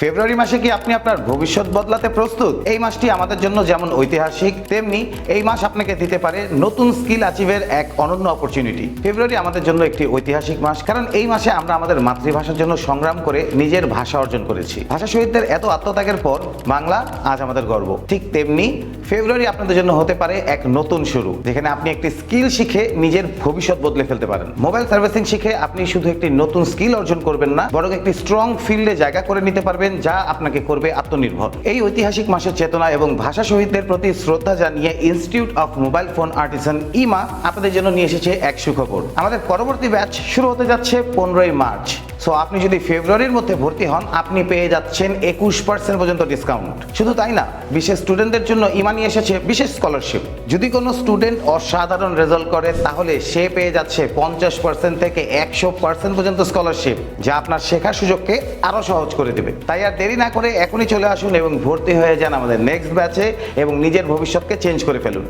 ফেব্রুয়ারি মাসে কি আপনি আপনার ভবিষ্যৎ বদলাতে প্রস্তুত? এই মাসটি আমাদের জন্য যেমন ঐতিহাসিক, তেমনি এই মাস আপনাকে দিতে পারে নতুন স্কিল অ্যাচিভের এক অনন্য অপরচুনিটি। ফেব্রুয়ারি আমাদের জন্য একটি ঐতিহাসিক মাস, কারণ এই মাসে আমরা আমাদের মাতৃভাষার জন্য সংগ্রাম করে নিজের ভাষা অর্জন করেছি। ভাষা শহীদদের এত আত্মত্যাগের পর বাংলা আজ আমাদের গর্ব। ঠিক তেমনি ফেব্রুয়ারি আপনাদের জন্য হতে পারে এক নতুন শুরু, যেখানে আপনি একটি স্কিল শিখে নিজের ভবিষ্যৎ বদলে ফেলতে পারেন। মোবাইল সার্ভিসিং শিখে আপনি শুধু একটি নতুন স্কিল অর্জন করবেন না, বরং একটি স্ট্রং ফিল্ডে জায়গা করে নিতে পারবেন, যা আপনাকে করবে আত্মনির্ভর। এই ঐতিহাসিক মাসের চেতনা এবং ভাষা শহীদদের প্রতি শ্রদ্ধা জানিয়ে institute of mobile phone artisan ইমা আপনাদের জন্য নিয়ে এসেছে এক সুখবর। আমাদের পরবর্তী ব্যাচ শুরু হতে যাচ্ছে 15ই মার্চ। সো আপনি যদি ফেব্রুয়ারির মধ্যে ভর্তি হন, আপনি পেয়ে যাচ্ছেন 21% পর্যন্ত ডিসকাউন্ট। শুধু তাই না, বিশেষ স্টুডেন্টদের জন্য ইমা নিয়ে এসেছে বিশেষ স্কলারশিপ। যদি কোনো স্টুডেন্ট অসাধারণ রেজাল্ট করে, তাহলে সে পেয়ে যাচ্ছে 50% থেকে 100% পর্যন্ত স্কলারশিপ, যা আপনার শেখার সুযোগকে আরো সহজ করে দেবে। তাই আর দেরি না করে এখনই চলে আসুন এবং ভর্তি হয়ে যান আমাদের নেক্সট ব্যাচে এবং নিজের ভবিষ্যৎকে চেঞ্জ করে ফেলুন।